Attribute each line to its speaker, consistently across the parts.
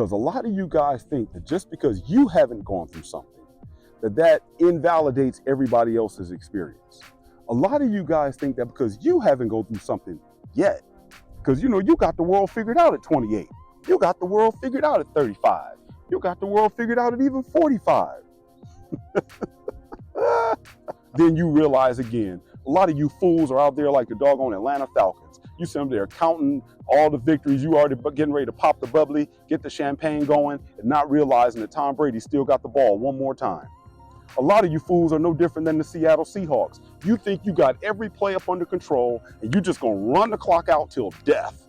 Speaker 1: Because a lot of you guys think that just because you haven't gone through something, that invalidates everybody else's experience. A lot of you guys think that because you haven't gone through something yet, because you got the world figured out at 28, you got the world figured out at 35, you got the world figured out at even 45. Then you realize again, a lot of you fools are out there like the doggone Atlanta Falcons. You see them there counting all the victories. You already getting ready to pop the bubbly, get the champagne going, and not realizing that Tom Brady still got the ball one more time. A lot of you fools are no different than the Seattle Seahawks. You think you got every play up under control and you just gonna run the clock out till death.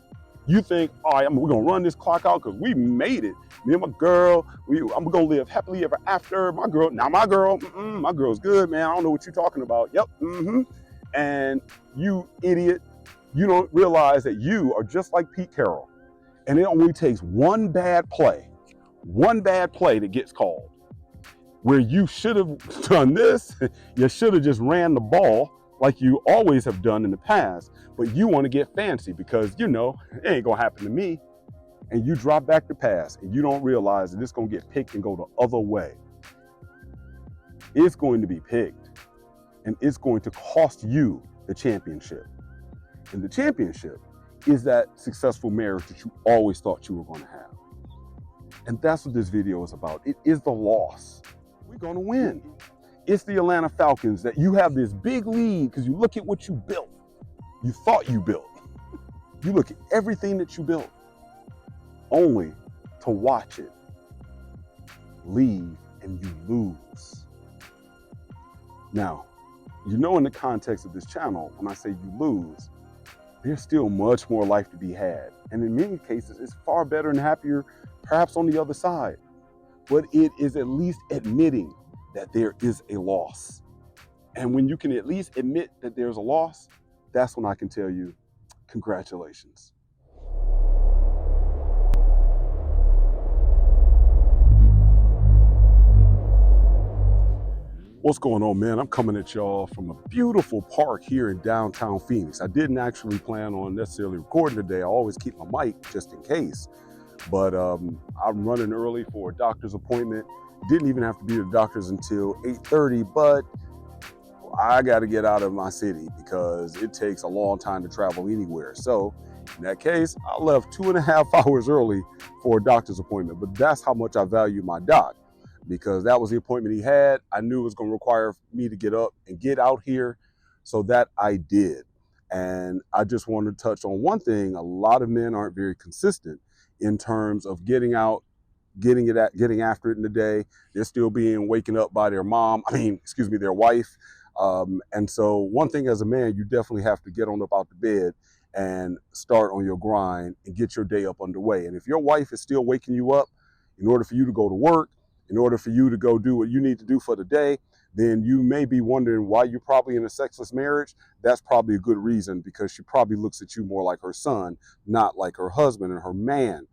Speaker 1: You think, all right, we're gonna run this clock out because we made it. Me and my girl, I'm gonna live happily ever after. My girl's good, man. I don't know what you're talking about. Yep, And you idiot, you don't realize that you are just like Pete Carroll. And it only takes one bad play that gets called, where you should have done this. You should have just ran the ball like you always have done in the past, but you want to get fancy because it ain't gonna happen to me. And you drop back the pass and you don't realize that it's gonna get picked and go the other way. It's going to be picked and it's going to cost you the championship. And the championship is that successful marriage that you always thought you were going to have. And that's what this video is about. It is the loss. We're going to win. It's the Atlanta Falcons that you have this big lead because you look at what you built. You thought you built. You look at everything that you built, only to watch it leave and you lose. Now, in the context of this channel, when I say you lose, there's still much more life to be had. And in many cases, it's far better and happier, perhaps on the other side. But it is at least admitting that there is a loss. And when you can at least admit that there's a loss, that's when I can tell you, congratulations. What's going on, man? I'm coming at y'all from a beautiful park here in downtown Phoenix. I didn't actually plan on necessarily recording today. I always keep my mic just in case. But I'm running early for a doctor's appointment. Didn't even have to be at the doctor's until 8:30, but I got to get out of my city because it takes a long time to travel anywhere. So in that case, I left 2.5 hours early for a doctor's appointment. But that's how much I value my doc, because that was the appointment he had. I knew it was going to require me to get up and get out here, so that I did. And I just wanted to touch on one thing. A lot of men aren't very consistent in terms of getting out, getting after it in the day. They're still being waken up by their their wife. And so one thing as a man, you definitely have to get on up out the bed and start on your grind and get your day up underway. And if your wife is still waking you up in order for you to go to work, in order for you to go do what you need to do for the day, then you may be wondering why you're probably in a sexless marriage. That's probably a good reason, because she probably looks at you more like her son, not like her husband and her man.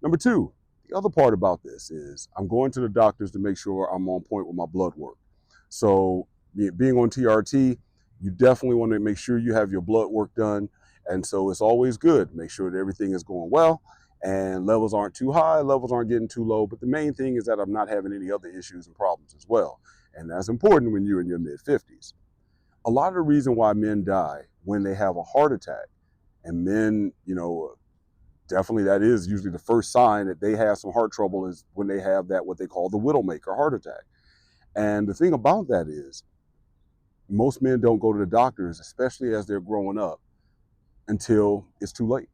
Speaker 1: Number two, the other part about this is I'm going to the doctors to make sure I'm on point with my blood work. So being on TRT, you definitely want to make sure you have your blood work done. And so it's always good. Make sure that everything is going well and levels aren't too high, levels aren't getting too low. But the main thing is that I'm not having any other issues and problems as well. And that's important when you're in your mid-50s. A lot of the reason why men die when they have a heart attack, and men, definitely that is usually the first sign that they have some heart trouble, is when they have that, what they call the widowmaker heart attack. And the thing about that is most men don't go to the doctors, especially as they're growing up, until it's too late.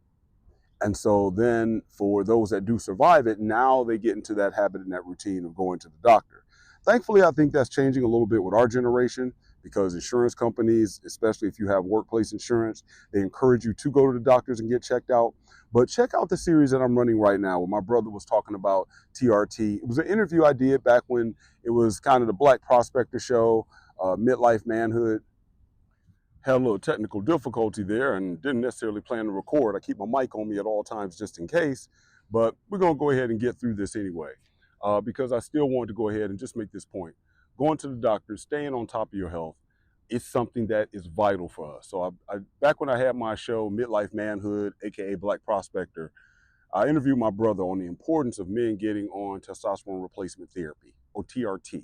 Speaker 1: And so then for those that do survive it, now they get into that habit and that routine of going to the doctor. Thankfully, I think that's changing a little bit with our generation, because insurance companies, especially if you have workplace insurance, they encourage you to go to the doctors and get checked out. But check out the series that I'm running right now, where my brother was talking about TRT. It was an interview I did back when it was kind of the Black Prospector show, Midlife Manhood. Had a little technical difficulty there and didn't necessarily plan to record. I keep my mic on me at all times just in case, but we're going to go ahead and get through this anyway, because I still want to go ahead and just make this point. Going to the doctor, staying on top of your health, is something that is vital for us. So back when I had my show, Midlife Manhood, aka Black Prospector, I interviewed my brother on the importance of men getting on testosterone replacement therapy, or TRT.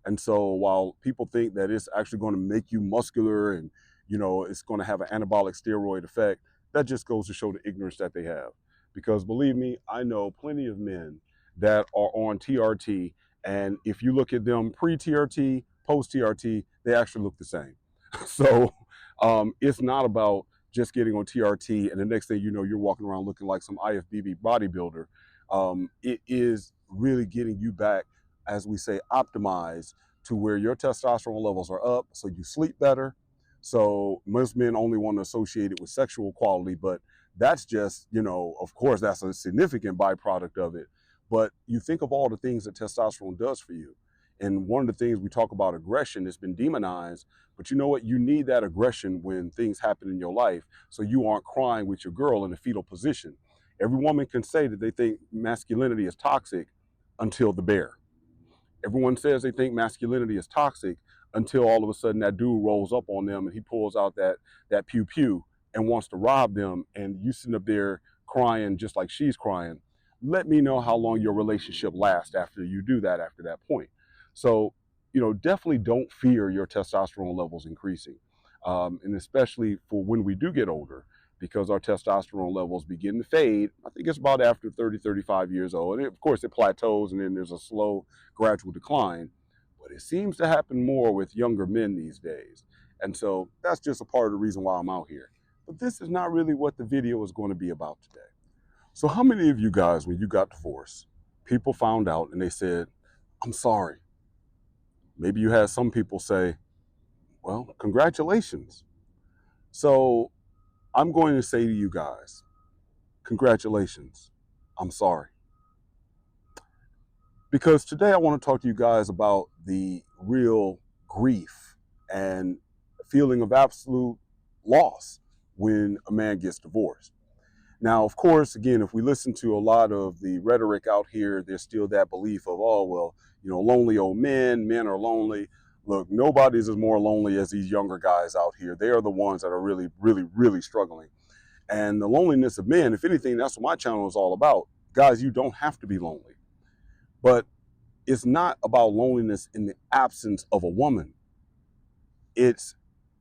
Speaker 1: And so while people think that it's actually going to make you muscular and, it's going to have an anabolic steroid effect, that just goes to show the ignorance that they have. Because believe me, I know plenty of men that are on TRT, and if you look at them pre-TRT, post-TRT, they actually look the same. So it's not about just getting on TRT and the next thing you know, you're walking around looking like some IFBB bodybuilder. It is really getting you back, as we say, optimized to where your testosterone levels are up, so you sleep better. So most men only want to associate it with sexual quality, but that's just, of course, that's a significant byproduct of it. But you think of all the things that testosterone does for you. And one of the things we talk about, aggression, has been demonized, but you know what? You need that aggression when things happen in your life so you aren't crying with your girl in a fetal position. Every woman can say that they think masculinity is toxic until the bear. Everyone says they think masculinity is toxic until all of a sudden that dude rolls up on them and he pulls out that pew pew and wants to rob them, and you sitting up there crying just like she's crying. Let me know how long your relationship lasts after you do that, after that point. So, definitely don't fear your testosterone levels increasing. And especially for when we do get older, because our testosterone levels begin to fade. I think it's about after 30, 35 years old. And of course, it plateaus and then there's a slow, gradual decline. But it seems to happen more with younger men these days. And so that's just a part of the reason why I'm out here. But this is not really what the video is going to be about today. So how many of you guys, when you got divorced, people found out and they said, I'm sorry? Maybe you had some people say, well, congratulations. So I'm going to say to you guys, congratulations. I'm sorry. Because today I want to talk to you guys about the real grief and feeling of absolute loss when a man gets divorced. Now, of course, again, if we listen to a lot of the rhetoric out here, there's still that belief of, oh, well, lonely old men are lonely. Look, nobody's as more lonely as these younger guys out here. They are the ones that are really, really, really struggling. And the loneliness of men, if anything, that's what my channel is all about. Guys, you don't have to be lonely. But it's not about loneliness in the absence of a woman. It's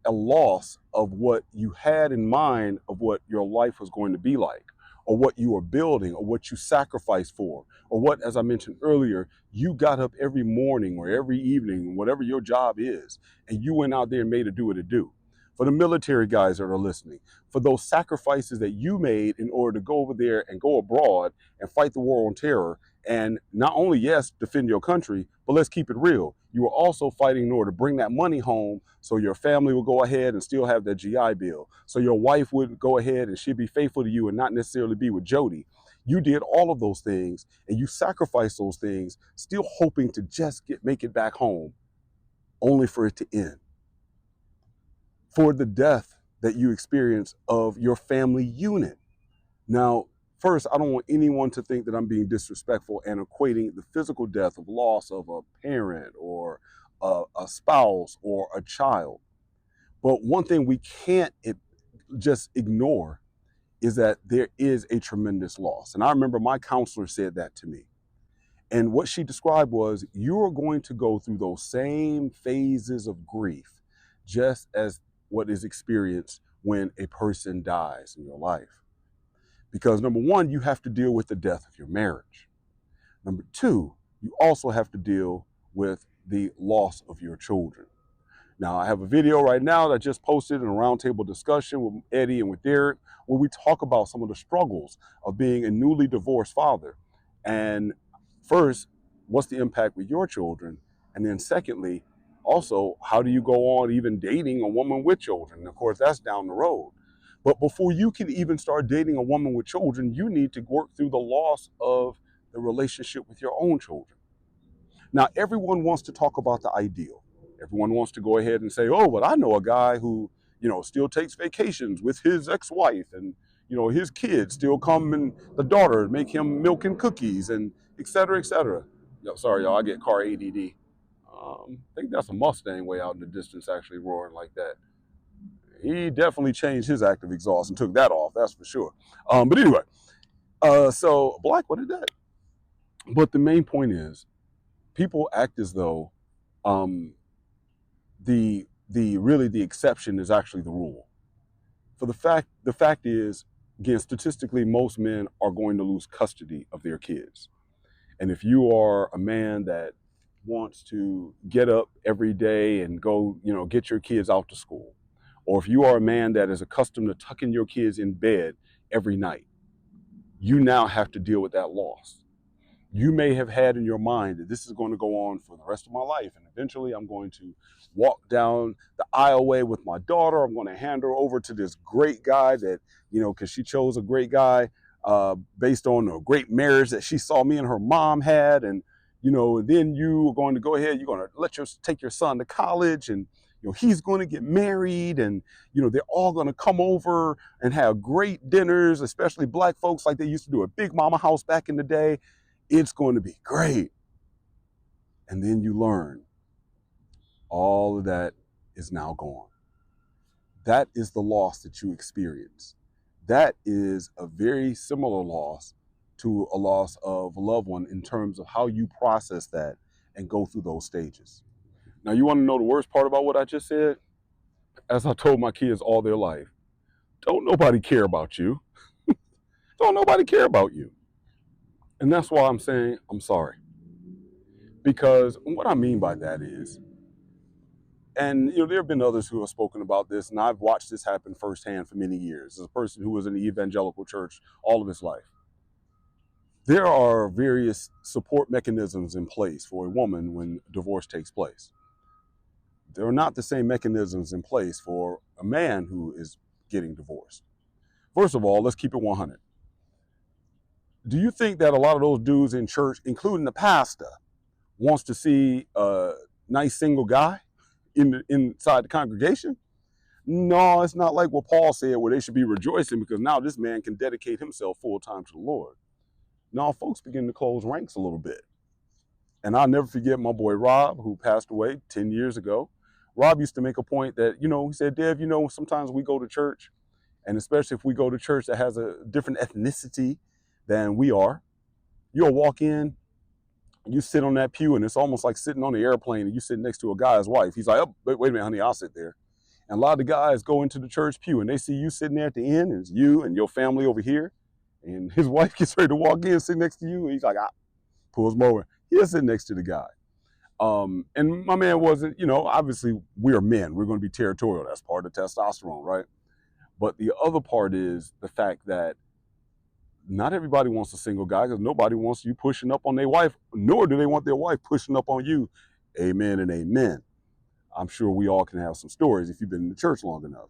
Speaker 1: a loss of what you had in mind of what your life was going to be like, or what you were building, or what you sacrificed for, or what, as I mentioned earlier, you got up every morning or every evening, whatever your job is, and you went out there and made it do what it do. For the military guys that are listening, for those sacrifices that you made in order to go over there and go abroad and fight the war on terror, and not only, yes, defend your country, but let's keep it real. You were also fighting in order to bring that money home so your family will go ahead and still have their GI Bill. So your wife would go ahead and she'd be faithful to you and not necessarily be with Jody. You did all of those things and you sacrificed those things, still hoping to just make it back home, only for it to end. For the death that you experienced of your family unit. Now, first, I don't want anyone to think that I'm being disrespectful and equating the physical death of loss of a parent or a spouse or a child. But one thing we can't just ignore is that there is a tremendous loss. And I remember my counselor said that to me. And what she described was, you're going to go through those same phases of grief, just as what is experienced when a person dies in your life. Because number one, you have to deal with the death of your marriage. Number two, you also have to deal with the loss of your children. Now, I have a video right now that I just posted in a roundtable discussion with Eddie and with Derek, where we talk about some of the struggles of being a newly divorced father. And first, what's the impact with your children? And then secondly, also, how do you go on even dating a woman with children? And of course, that's down the road. But before you can even start dating a woman with children, you need to work through the loss of the relationship with your own children. Now, everyone wants to talk about the ideal. Everyone wants to go ahead and say, oh, but I know a guy who, still takes vacations with his ex-wife and, his kids still come and the daughter make him milk and cookies and et cetera, et cetera. Sorry, y'all, I get car ADD. I think that's a Mustang way out in the distance actually roaring like that. He definitely changed his active exhaust and took that off, that's for sure. But anyway, So Black, what is that? But the main point is, people act as though um, the exception is actually the rule. For the fact is, again, statistically, most men are going to lose custody of their kids. And if you are a man that wants to get up every day and go, get your kids out to school, or if you are a man that is accustomed to tucking your kids in bed every night, you now have to deal with that loss. You may have had in your mind that this is going to go on for the rest of my life, and eventually I'm going to walk down the aisleway with my daughter. I'm going to hand her over to this great guy that, because she chose a great guy based on a great marriage that she saw me and her mom had. And, then you are going to go ahead, you're going to take your son to college, and, he's going to get married, and, they're all going to come over and have great dinners, especially Black folks like they used to do at Big Mama House back in the day. It's going to be great. And then you learn all of that is now gone. That is the loss that you experience. That is a very similar loss to a loss of a loved one in terms of how you process that and go through those stages. Now, you want to know the worst part about what I just said? As I told my kids all their life, don't nobody care about you. Don't nobody care about you. And that's why I'm saying I'm sorry. Because what I mean by that is, and there have been others who have spoken about this, and I've watched this happen firsthand for many years as a person who was in the evangelical church all of his life. There are various support mechanisms in place for a woman when divorce takes place. There are not the same mechanisms in place for a man who is getting divorced. First of all, let's keep it 100. Do you think that a lot of those dudes in church, including the pastor, wants to see a nice single guy inside the congregation? No, it's not like what Paul said, where they should be rejoicing because now this man can dedicate himself full time to the Lord. No, folks begin to close ranks a little bit. And I'll never forget my boy Rob, who passed away 10 years ago. Rob used to make a point that, he said, Dev, sometimes we go to church, and especially if we go to church that has a different ethnicity than we are, you'll walk in, you sit on that pew, and it's almost like sitting on the airplane and you sit next to a guy's wife. He's like, oh, wait a minute, honey, I'll sit there. And a lot of the guys go into the church pew and they see you sitting there at the end, and it's you and your family over here. And his wife gets ready to walk in, sit next to you, and he's like, pulls him over. He'll sit next to the guy. And my man wasn't, obviously we're men. We're going to be territorial. That's part of testosterone, right? But the other part is the fact that not everybody wants a single guy, because nobody wants you pushing up on their wife, nor do they want their wife pushing up on you. Amen and amen. I'm sure we all can have some stories if you've been in the church long enough.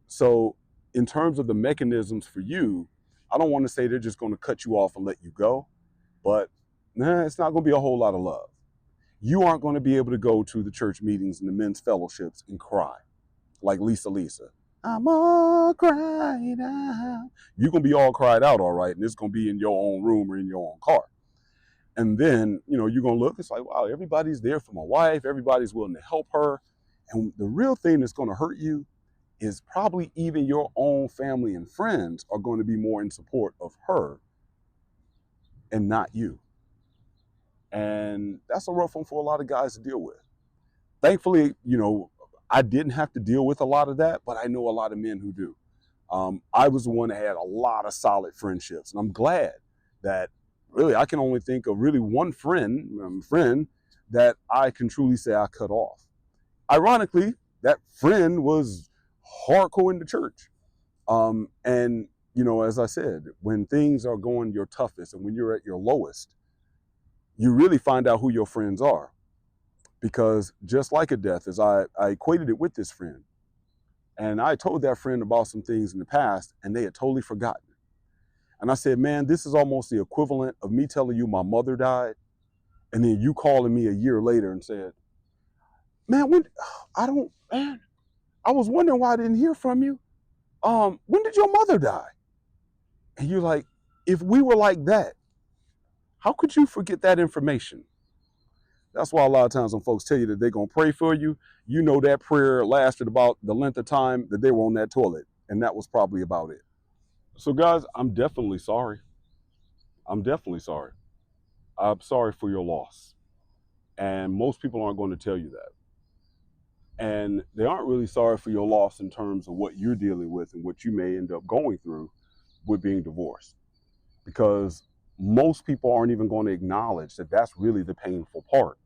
Speaker 1: So in terms of the mechanisms for you, I don't want to say they're just going to cut you off and let you go, but it's not going to be a whole lot of love. You aren't going to be able to go to the church meetings and the men's fellowships and cry like Lisa. I'm all cried out. You're going to be all cried out, all right, and it's going to be in your own room or in your own car. And then, you're going to look, it's like, wow, everybody's there for my wife. Everybody's willing to help her. And the real thing that's going to hurt you is probably even your own family and friends are going to be more in support of her and not you. And that's a rough one for a lot of guys to deal with. Thankfully, I didn't have to deal with a lot of that, but I know a lot of men who do. I was the one that had a lot of solid friendships, and I'm glad that really I can only think of really one friend that I can truly say I cut off. Ironically, that friend was hardcore in the church. And, as I said, when things are going your toughest and when you're at your lowest, you really find out who your friends are. Because just like a death, as I equated it with this friend, and I told that friend about some things in the past, and they had totally forgotten. And I said, man, this is almost the equivalent of me telling you my mother died, and then you calling me a year later and said, man, I was wondering why I didn't hear from you. When did your mother die? And you're like, if we were like that, how could you forget that information? That's why a lot of times when folks tell you that they're going to pray for you, that prayer lasted about the length of time that they were on that toilet. And that was probably about it. So guys, I'm definitely sorry. I'm definitely sorry. I'm sorry for your loss. And most people aren't going to tell you that. And they aren't really sorry for your loss in terms of what you're dealing with and what you may end up going through with being divorced. Because most people aren't even going to acknowledge that that's really the painful part.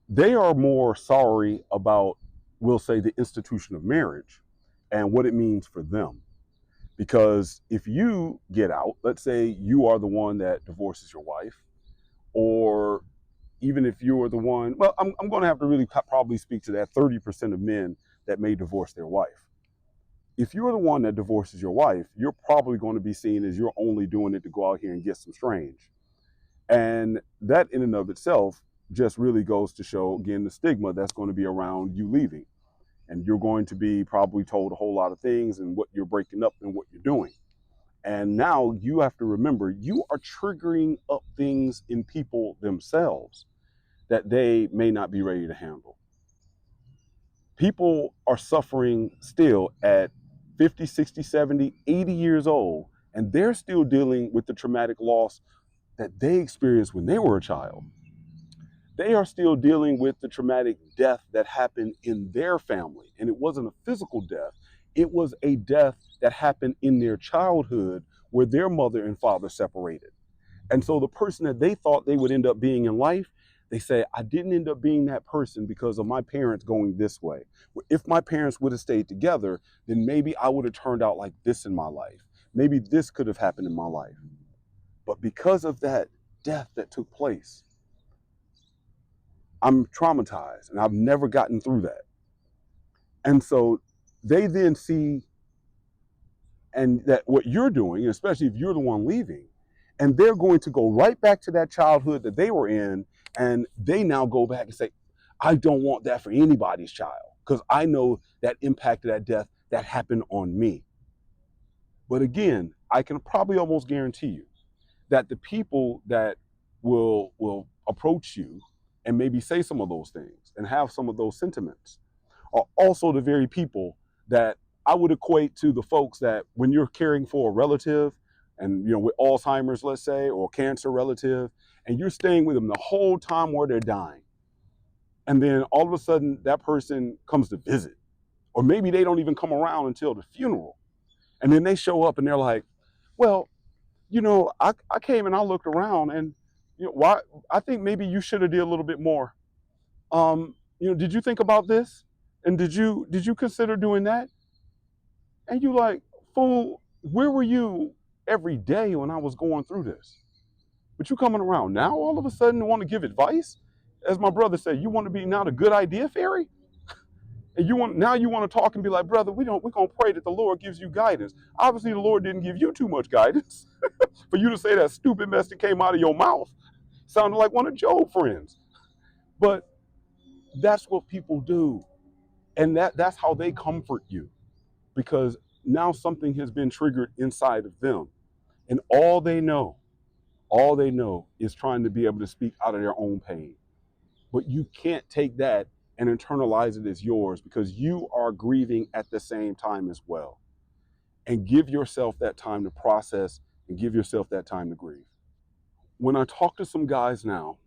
Speaker 1: They are more sorry about, we'll say, the institution of marriage and what it means for them. Because if you get out, let's say you are the one that divorces your wife, or even if you are the one, well, I'm going to have to really probably speak to that 30% of men that may divorce their wife. If you're the one that divorces your wife, you're probably going to be seen as you're only doing it to go out here and get some strange. And that in and of itself just really goes to show, again, the stigma that's going to be around you leaving. And you're going to be probably told a whole lot of things and what you're breaking up and what you're doing. And now you have to remember, you are triggering up things in people themselves that they may not be ready to handle. People are suffering still at 50, 60, 70, 80 years old, and they're still dealing with the traumatic loss that they experienced when they were a child. They are still dealing with the traumatic death that happened in their family. And it wasn't a physical death, it was a death that happened in their childhood where their mother and father separated. And so the person that they thought they would end up being in life, they say, I didn't end up being that person because of my parents going this way. If my parents would have stayed together, then maybe I would have turned out like this in my life. Maybe this could have happened in my life. But because of that death that took place, I'm traumatized and I've never gotten through that. And so they then see, and that what you're doing, especially if you're the one leaving, and they're going to go right back to that childhood that they were in, and they now go back and say, I don't want that for anybody's child because I know that impact of that death that happened on me. But again, I can probably almost guarantee you that the people that will approach you and maybe say some of those things and have some of those sentiments are also the very people that I would equate to the folks that when you're caring for a relative and, with Alzheimer's, let's say, or cancer relative, and you're staying with them the whole time while they're dying. And then all of a sudden that person comes to visit, or maybe they don't even come around until the funeral. And then they show up and they're like, well, I came and I looked around and, why, I think maybe you should have did a little bit more. Did you think about this? And did you consider doing that? And you like, fool, where were you every day when I was going through this? But you coming around now all of a sudden want to give advice? As my brother said, you want to be now the good idea fairy? And you want to talk and be like, brother, we're gonna pray that the Lord gives you guidance. Obviously, the Lord didn't give you too much guidance for you to say that stupid mess that came out of your mouth. Sounded like one of Job's friends. But that's what people do. And that's how they comfort you. Because now something has been triggered inside of them. And all they know is trying to be able to speak out of their own pain. But you can't take that and internalize it as yours because you are grieving at the same time as well. And give yourself that time to process and give yourself that time to grieve. When I talk to some guys now,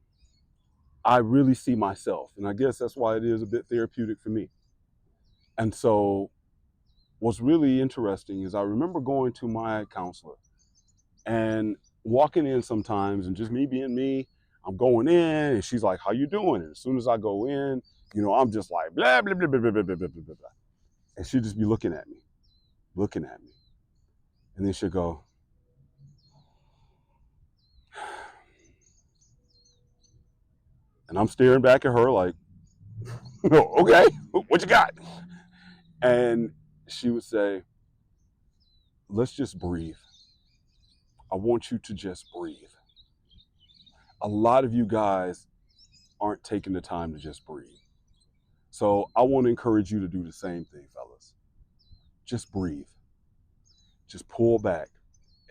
Speaker 1: I really see myself. And I guess that's why it is a bit therapeutic for me. And so what's really interesting is I remember going to my counselor and walking in sometimes and just me being me. I'm going in and she's like, how you doing? And as soon as I go in, I'm just like, blah, blah, blah, blah, blah, blah, blah, blah, blah. And she'll just be looking at me. And then she'll go, and I'm staring back at her like, okay, what you got? And she would say, let's just breathe. I want you to just breathe. A lot of you guys aren't taking the time to just breathe. So I want to encourage you to do the same thing, fellas. Just breathe. Just pull back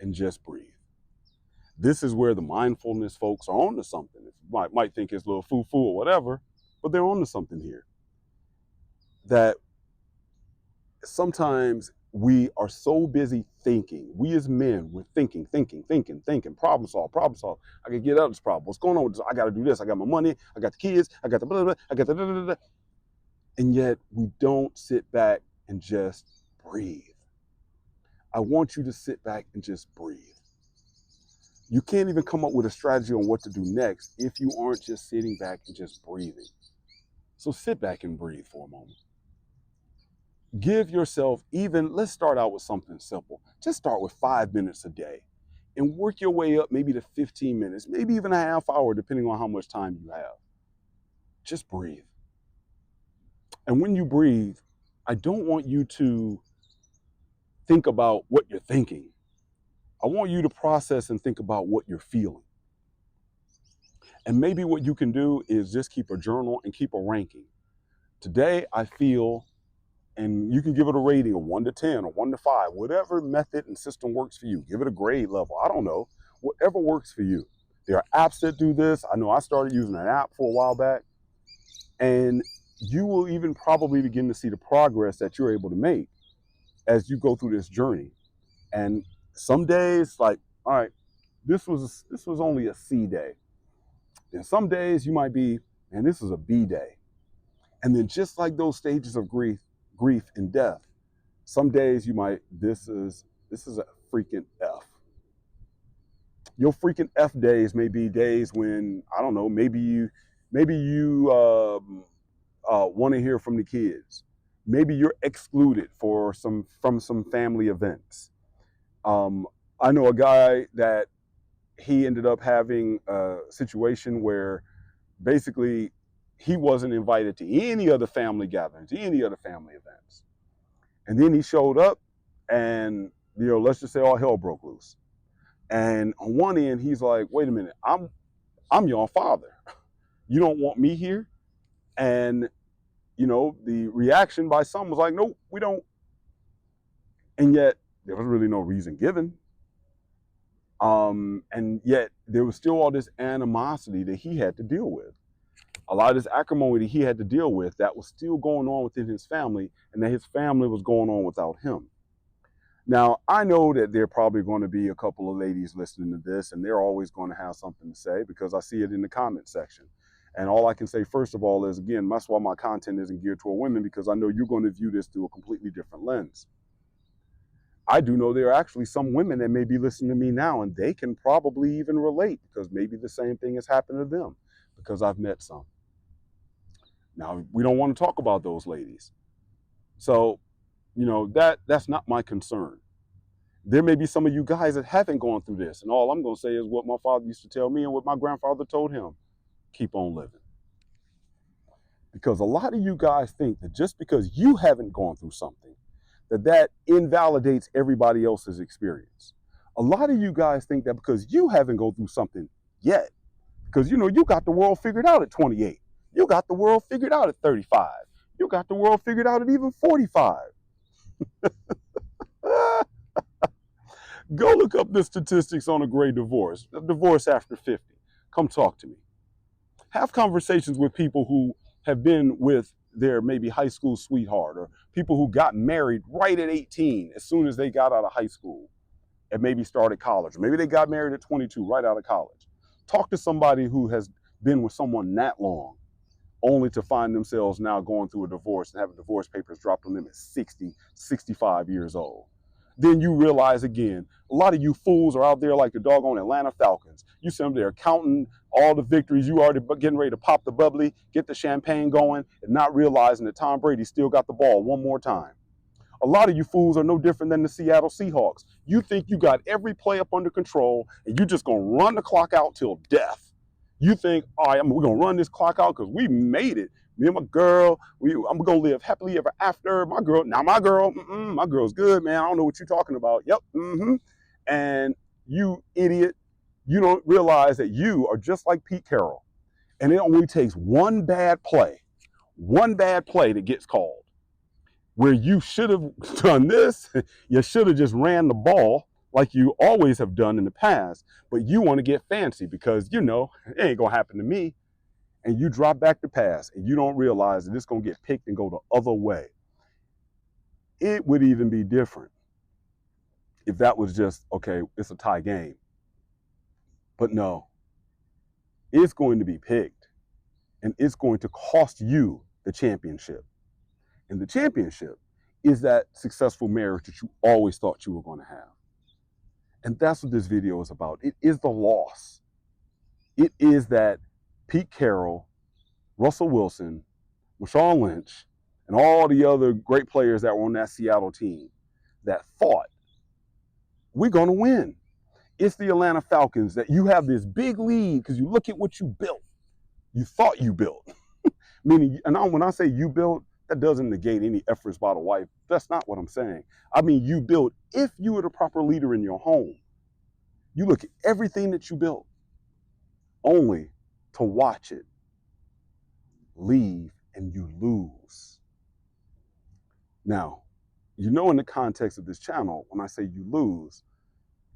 Speaker 1: and just breathe. This is where the mindfulness folks are on to something. You might think it's a little foo-foo or whatever, but they're on to something here. That sometimes we are so busy thinking. We as men, we're thinking, problem solve, problem solve. I can get out of this problem. What's going on with this? I got to do this. I got my money. I got the kids. I got the blah, blah, I got the blah, blah, blah. And yet we don't sit back and just breathe. I want you to sit back and just breathe. You can't even come up with a strategy on what to do next if you aren't just sitting back and just breathing. So sit back and breathe for a moment. Give yourself let's start out with something simple. Just start with 5 minutes a day and work your way up maybe to 15 minutes, maybe even a half hour, depending on how much time you have. Just breathe. And when you breathe, I don't want you to think about what you're thinking. I want you to process and think about what you're feeling. And maybe what you can do is just keep a journal and keep a ranking. Today, I feel, and you can give it a rating of 1 to 10 or 1 to 5, whatever method and system works for you. Give it a grade level. I don't know. Whatever works for you. There are apps that do this. I know I started using an app for a while back. And you will even probably begin to see the progress that you're able to make as you go through this journey. And some days, like, all right, this was only a C day. Then some days you might be, and this is a B day. And then just like those stages of grief and death, some days you might, this is a freaking F. Your freaking F days may be days when, I don't know, maybe you want to hear from the kids. Maybe you're excluded from some family events. I know a guy that he ended up having a situation where basically he wasn't invited to any other family gatherings, any other family events. And then he showed up and, let's just say all hell broke loose. And on one end, he's like, wait a minute, I'm your father. You don't want me here? And, the reaction by some was like, nope, we don't. And yet there was really no reason given. And yet there was still all this animosity that he had to deal with. A lot of this acrimony that he had to deal with that was still going on within his family, and that his family was going on without him. Now, I know that there are probably going to be a couple of ladies listening to this, and they're always going to have something to say because I see it in the comment section. And all I can say, first of all, is, again, that's why my content isn't geared toward women, because I know you're going to view this through a completely different lens. I do know there are actually some women that may be listening to me now, and they can probably even relate because maybe the same thing has happened to them, because I've met some. Now, we don't want to talk about those ladies. So, that's not my concern. There may be some of you guys that haven't gone through this, and all I'm going to say is what my father used to tell me and what my grandfather told him: keep on living. Because a lot of you guys think that just because you haven't gone through something, that invalidates everybody else's experience. A lot of you guys think that because you haven't gone through something yet, because you got the world figured out at 28, you got the world figured out at 35, you got the world figured out at even 45. Go look up the statistics on a great divorce, a divorce after 50. Come talk to me. Have conversations with people who have been with their maybe high school sweetheart, or people who got married right at 18 as soon as they got out of high school and maybe started college. Or maybe they got married at 22 right out of college. Talk to somebody who has been with someone that long, only to find themselves now going through a divorce and having divorce papers dropped on them at 60, 65 years old. Then you realize again, a lot of you fools are out there like the doggone Atlanta Falcons. You sit there counting all the victories. You already getting ready to pop the bubbly, get the champagne going, and not realizing that Tom Brady still got the ball one more time. A lot of you fools are no different than the Seattle Seahawks. You think you got every play up under control, and you just going to run the clock out till death. You think, all right, we're going to run this clock out because we made it. Me and my girl, I'm going to live happily ever after. My girl's good, man. I don't know what you're talking about. Yep, And you idiot, you don't realize that you are just like Pete Carroll. And it only takes one bad play that gets called, where you should have done this. You should have just ran the ball like you always have done in the past, but you want to get fancy because it ain't going to happen to me. And you drop back the pass and you don't realize that it's going to get picked and go the other way. It would even be different if that was just, okay, it's a tie game. But no, it's going to be picked, and it's going to cost you the championship. And the championship is that successful marriage that you always thought you were going to have. And that's what this video is about. It is the loss. It is that Pete Carroll, Russell Wilson, Marshawn Lynch, and all the other great players that were on that Seattle team that thought, we're going to win. It's the Atlanta Falcons that you have this big lead because you look at what you built. You thought you built. Meaning, and when I say you built, that doesn't negate any efforts by the wife. That's not what I'm saying. I mean, you built, if you were the proper leader in your home, you look at everything that you built only to watch it leave and you lose. Now, you know, in the context of this channel, when I say you lose,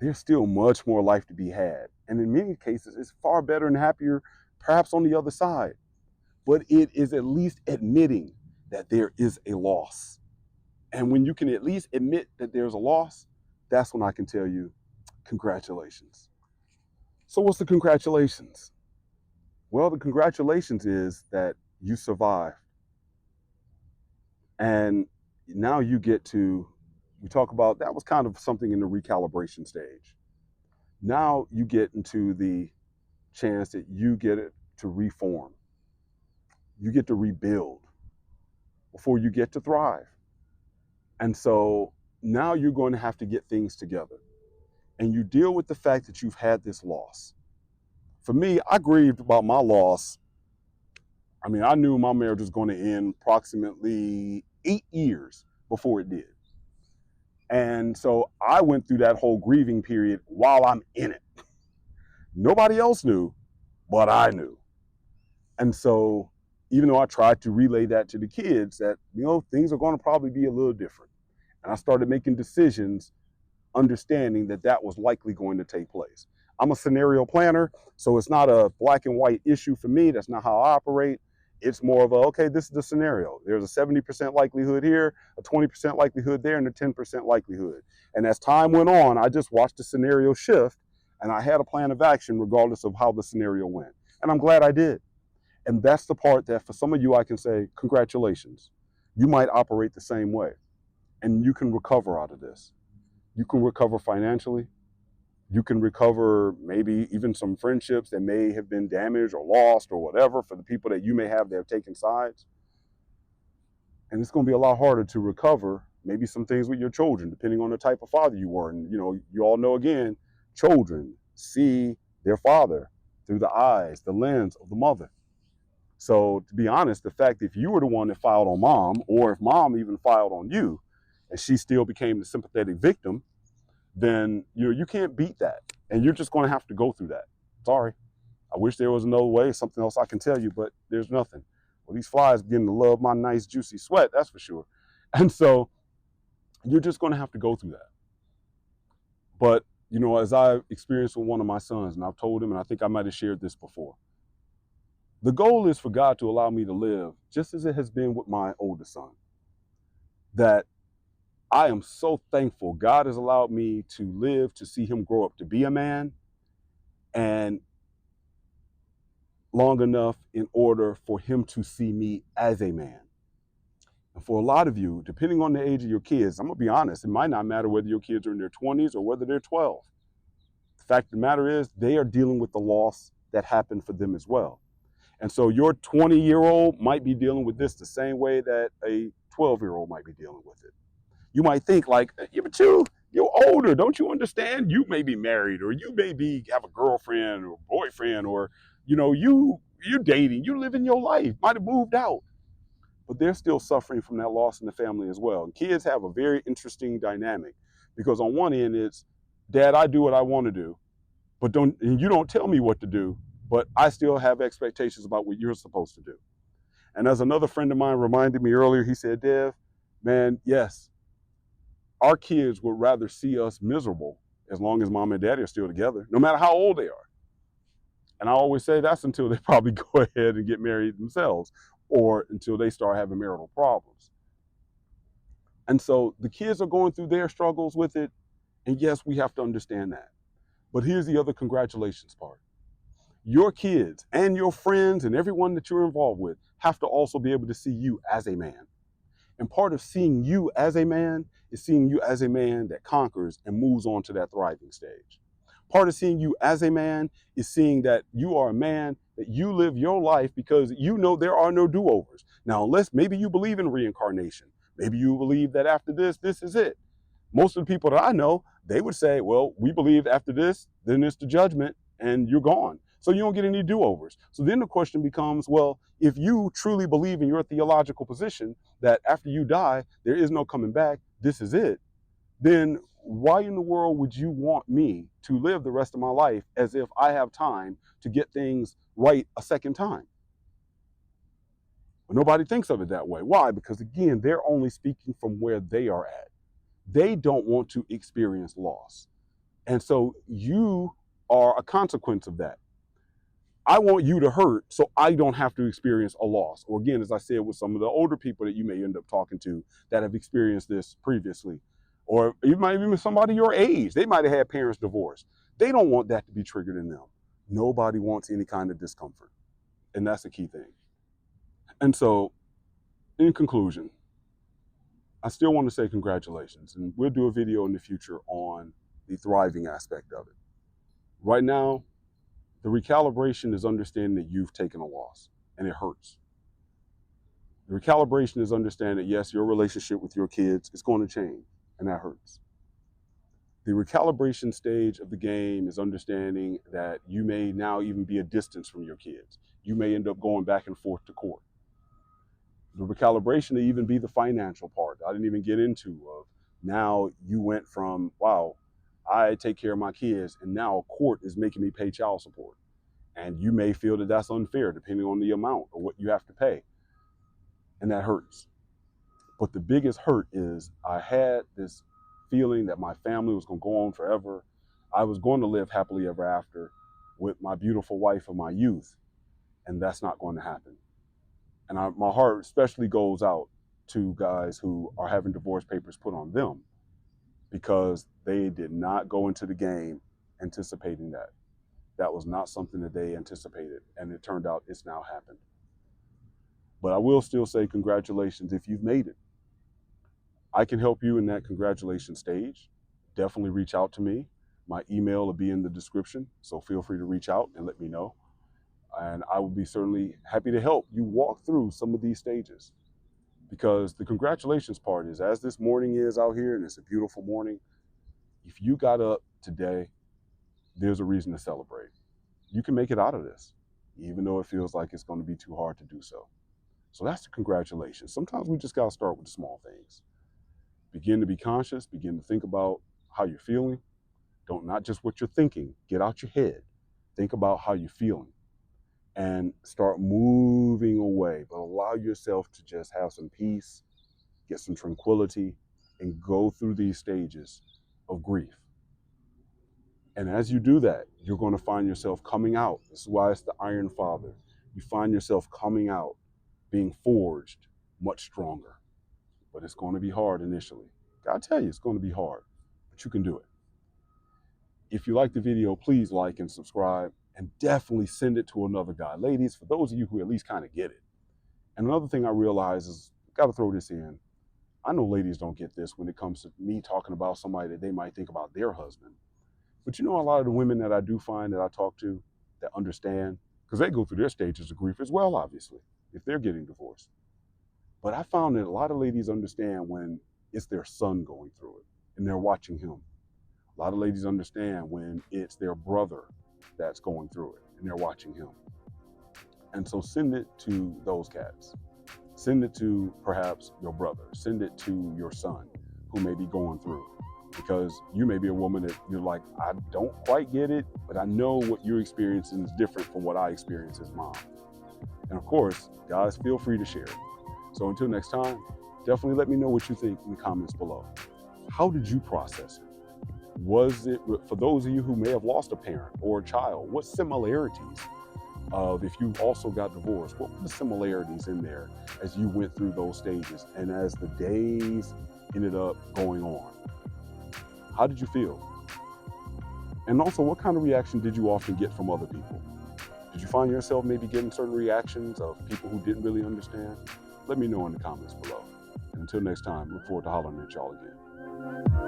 Speaker 1: there's still much more life to be had. And in many cases, it's far better and happier, perhaps on the other side. But it is at least admitting that there is a loss. And when you can at least admit that there's a loss, that's when I can tell you, congratulations. So what's the congratulations? Well, the congratulations is that you survived. And now you get to, we talk about, that was kind of something in the recalibration stage. Now you get into the chance that you get it to reform. You get to rebuild before you get to thrive. And so now you're going to have to get things together. And you deal with the fact that you've had this loss. For me, I grieved about my loss. I mean, I knew my marriage was going to end approximately 8 years before it did. And so I went through that whole grieving period while I'm in it. Nobody else knew, but I knew. And so even though I tried to relay that to the kids that, you know, things are going to probably be a little different. And I started making decisions understanding that that was likely going to take place. I'm a scenario planner, so it's not a black and white issue for me. That's not how I operate. It's more of a, okay, this is the scenario. There's a 70% likelihood here, a 20% likelihood there, and a 10% likelihood. And as time went on, I just watched the scenario shift, and I had a plan of action regardless of how the scenario went. And I'm glad I did. And that's the part that for some of you, I can say, congratulations. You might operate the same way, and you can recover out of this. You can recover financially. You can recover maybe even some friendships that may have been damaged or lost or whatever for the people that you may have that have taken sides. And it's going to be a lot harder to recover maybe some things with your children, depending on the type of father you were. And, you know, you all know, again, children see their father through the eyes, the lens of the mother. So to be honest, the fact that if you were the one that filed on mom, or if mom even filed on you, and she still became the sympathetic victim, then you can't beat that. And you're just going to have to go through that. Sorry. I wish there was another way, something else I can tell you, but there's nothing. Well, these flies begin to love my nice, juicy sweat, that's for sure. And so you're just going to have to go through that. But, you know, as I experienced with one of my sons, and I've told him, and I think I might have shared this before, the goal is for God to allow me to live just as it has been with my oldest son. That I am so thankful God has allowed me to live to see him grow up to be a man, and long enough in order for him to see me as a man. And for a lot of you, depending on the age of your kids, I'm going to be honest, it might not matter whether your kids are in their 20s or whether they're 12. The fact of the matter is they are dealing with the loss that happened for them as well. And so your 20-year-old might be dealing with this the same way that a 12-year-old might be dealing with it. You might think like, yeah, but you're older. Don't you understand? You may be married, or you may have a girlfriend or boyfriend, or, you know, you're dating, you living your life, might have moved out. But they're still suffering from that loss in the family as well. And kids have a very interesting dynamic, because on one end it's, Dad, I do what I want to do, but you don't tell me what to do, but I still have expectations about what you're supposed to do. And as another friend of mine reminded me earlier, he said, Dev, man, yes, our kids would rather see us miserable as long as mom and daddy are still together, no matter how old they are. And I always say that's until they probably go ahead and get married themselves, or until they start having marital problems. And so the kids are going through their struggles with it. And yes, we have to understand that. But here's the other congratulations part. Your kids and your friends and everyone that you're involved with have to also be able to see you as a man. And part of seeing you as a man is seeing you as a man that conquers and moves on to that thriving stage. Part of seeing you as a man is seeing that you are a man, that you live your life because you know there are no do-overs. Now, unless maybe you believe in reincarnation, maybe you believe that after this is it. Most of the people that I know, they would say, well, we believe after this, then it's the judgment and you're gone. So you don't get any do-overs. So then the question becomes, well, if you truly believe in your theological position that after you die, there is no coming back, this is it, then why in the world would you want me to live the rest of my life as if I have time to get things right a second time? But nobody thinks of it that way. Why? Because again, they're only speaking from where they are at. They don't want to experience loss. And so you are a consequence of that. I want you to hurt so I don't have to experience a loss. Or again, as I said, with some of the older people that you may end up talking to that have experienced this previously, or you might even somebody your age, they might have had parents divorced. They don't want that to be triggered in them. Nobody wants any kind of discomfort. And that's the key thing. And so in conclusion, I still want to say congratulations. And we'll do a video in the future on the thriving aspect of it. Right now, the recalibration is understanding that you've taken a loss and it hurts. The recalibration is understanding that yes, your relationship with your kids is going to change and that hurts. The recalibration stage of the game is understanding that you may now even be a distance from your kids. You may end up going back and forth to court. The recalibration to even be the financial part I didn't even get into of now you went from, wow, I take care of my kids and now court is making me pay child support. And you may feel that that's unfair depending on the amount or what you have to pay. And that hurts. But the biggest hurt is I had this feeling that my family was going to go on forever. I was going to live happily ever after with my beautiful wife of my youth. And that's not going to happen. And my heart especially goes out to guys who are having divorce papers put on them because they did not go into the game anticipating that. That was not something that they anticipated. And it turned out it's now happened. But I will still say congratulations if you've made it. I can help you in that congratulations stage. Definitely reach out to me. My email will be in the description, so feel free to reach out and let me know. And I will be certainly happy to help you walk through some of these stages. Because the congratulations part is, as this morning is out here, and it's a beautiful morning, if you got up today, there's a reason to celebrate. You can make it out of this, even though it feels like it's going to be too hard to do so. So that's the congratulations. Sometimes we just got to start with the small things. Begin to be conscious, begin to think about how you're feeling. Don't not just what you're thinking, get out your head. Think about how you're feeling and start moving away, but allow yourself to just have some peace, get some tranquility, and go through these stages of grief. And as you do that, you're going to find yourself coming out. This is why it's the Iron Father. You find yourself coming out, being forged much stronger. But it's going to be hard initially. Gotta tell you, it's going to be hard, but you can do it. If you like the video, please like and subscribe, and definitely send it to another guy. Ladies, for those of you who at least kind of get it. And another thing I realize is, got to throw this in. I know ladies don't get this when it comes to me talking about somebody that they might think about their husband. But you know, a lot of the women that I do find that I talk to that understand, because they go through their stages of grief as well, obviously, if they're getting divorced. But I found that a lot of ladies understand when it's their son going through it and they're watching him. A lot of ladies understand when it's their brother that's going through it and they're watching him. And so send it to those cats. Send it to perhaps your brother. Send it to your son who may be going through. Because you may be a woman that you're like, I don't quite get it, but I know what you're experiencing is different from what I experienced as mom. And of course, guys, feel free to share it. So until next time, definitely let me know what you think in the comments below. How did you process it? Was it, for those of you who may have lost a parent or a child, what similarities of, if you also got divorced, what were the similarities in there as you went through those stages? And as the days ended up going on. How did you feel? And also, what kind of reaction did you often get from other people? Did you find yourself maybe getting certain reactions of people who didn't really understand? Let me know in the comments below. And until next time, look forward to hollering at y'all again.